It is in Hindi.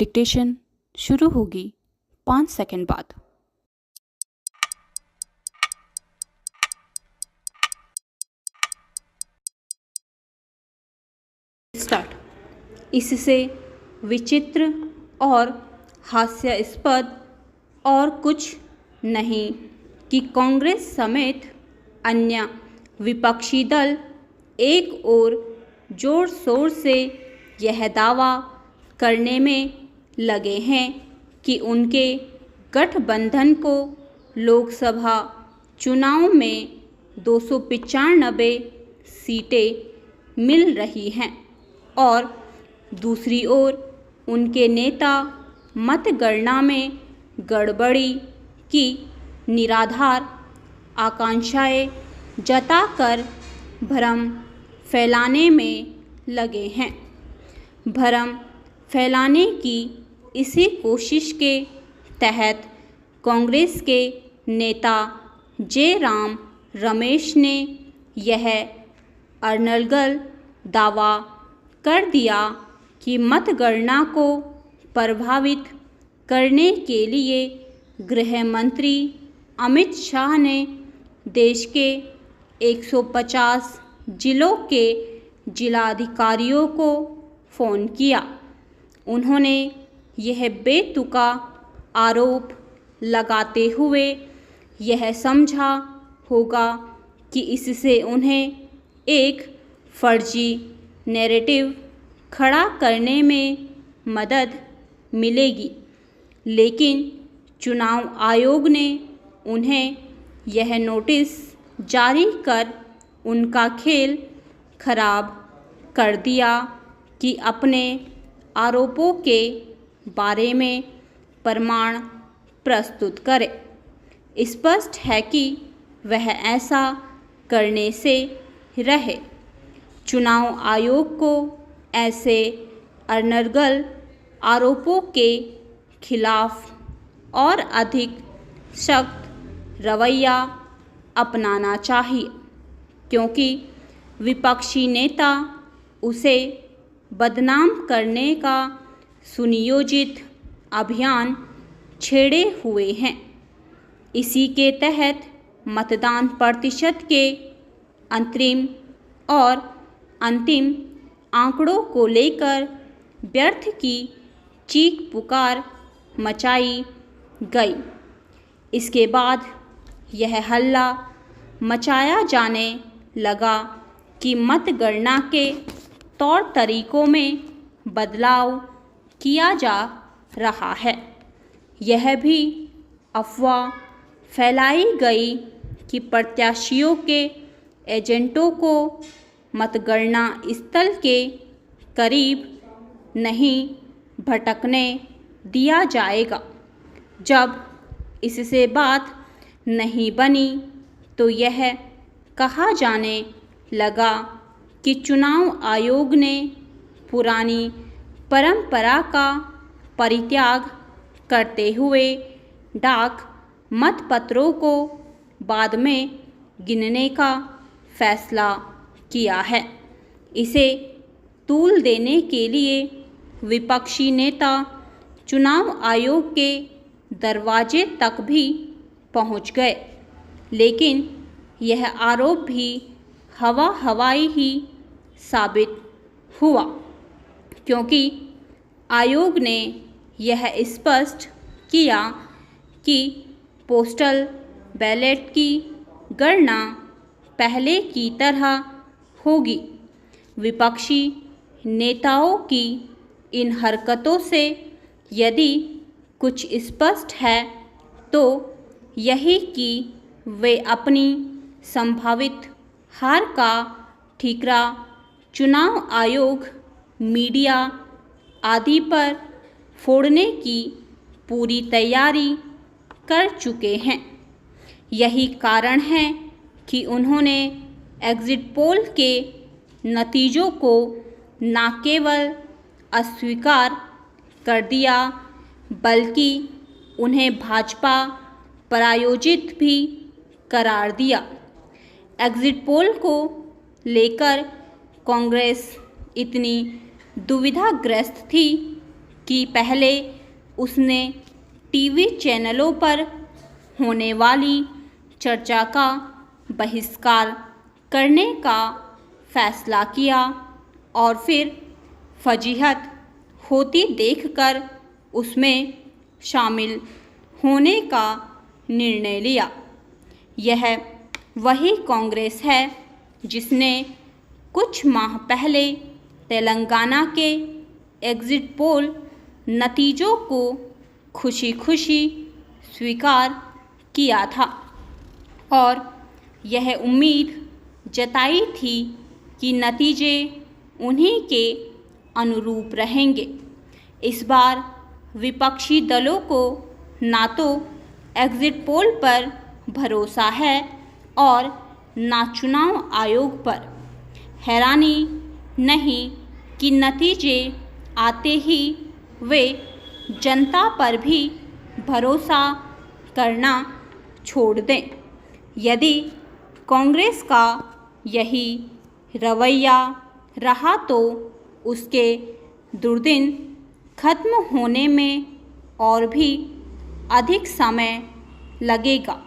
डिक्टेशन शुरू होगी 5 सेकंड बाद। स्टार्ट। इससे विचित्र और हास्यास्पद और कुछ नहीं कि कांग्रेस समेत अन्य विपक्षी दल एक ओर जोर शोर से यह दावा करने में लगे हैं कि उनके गठबंधन को लोकसभा चुनाव में 295 सीटें मिल रही हैं और दूसरी ओर उनके नेता मतगणना में गड़बड़ी की निराधार आकांक्षाएं जताकर भ्रम फैलाने में लगे हैं। भ्रम फैलाने की इसी कोशिश के तहत कांग्रेस के नेता जयराम रमेश ने यह अनर्गल दावा कर दिया कि मतगणना को प्रभावित करने के लिए गृह मंत्री अमित शाह ने देश के 150 जिलों के जिलाधिकारियों को फ़ोन किया। उन्होंने यह बेतुका आरोप लगाते हुए यह समझा होगा कि इससे उन्हें एक फर्जी नैरेटिव खड़ा करने में मदद मिलेगी, लेकिन चुनाव आयोग ने उन्हें यह नोटिस जारी कर उनका खेल खराब कर दिया कि अपने आरोपों के बारे में प्रमाण प्रस्तुत करे। स्पष्ट है कि वह ऐसा करने से रहे। चुनाव आयोग को ऐसे अनर्गल आरोपों के खिलाफ और अधिक सख्त रवैया अपनाना चाहिए, क्योंकि विपक्षी नेता उसे बदनाम करने का सुनियोजित अभियान छेड़े हुए हैं। इसी के तहत मतदान प्रतिशत के अंतिम आंकड़ों को लेकर व्यर्थ की चीख पुकार मचाई गई। इसके बाद यह हल्ला मचाया जाने लगा कि मतगणना के तौर तरीकों में बदलाव किया जा रहा है। यह भी अफवाह फैलाई गई कि प्रत्याशियों के एजेंटों को मतगणना स्थल के करीब नहीं भटकने दिया जाएगा। जब इससे बात नहीं बनी तो यह कहा जाने लगा कि चुनाव आयोग ने पुरानी परंपरा का परित्याग करते हुए डाक मतपत्रों को बाद में गिनने का फैसला किया है। इसे तूल देने के लिए विपक्षी नेता चुनाव आयोग के दरवाजे तक भी पहुंच गए, लेकिन यह आरोप भी हवाई ही साबित हुआ, क्योंकि आयोग ने यह स्पष्ट किया कि पोस्टल बैलेट की गणना पहले की तरह होगी। विपक्षी नेताओं की इन हरकतों से यदि कुछ स्पष्ट है तो यही कि वे अपनी संभावित हार का ठीकरा चुनाव आयोग, मीडिया आदि पर फोड़ने की पूरी तैयारी कर चुके हैं। यही कारण है कि उन्होंने एग्जिट पोल के नतीजों को न केवल अस्वीकार कर दिया बल्कि उन्हें भाजपा प्रायोजित भी करार दिया। एग्जिट पोल को लेकर कांग्रेस इतनी दुविधाग्रस्त थी कि पहले उसने टीवी चैनलों पर होने वाली चर्चा का बहिष्कार करने का फैसला किया और फिर फजीहत होती देखकर उसमें शामिल होने का निर्णय लिया। यह वही कांग्रेस है जिसने कुछ माह पहले तेलंगाना के एग्जिट पोल नतीजों को खुशी खुशी स्वीकार किया था और यह उम्मीद जताई थी कि नतीजे उन्हीं के अनुरूप रहेंगे। इस बार विपक्षी दलों को ना तो एग्जिट पोल पर भरोसा है और ना चुनाव आयोग पर। हैरानी नहीं कि नतीजे आते ही वे जनता पर भी भरोसा करना छोड़ दें। यदि कांग्रेस का यही रवैया रहा तो उसके दुर्दिन खत्म होने में और भी अधिक समय लगेगा।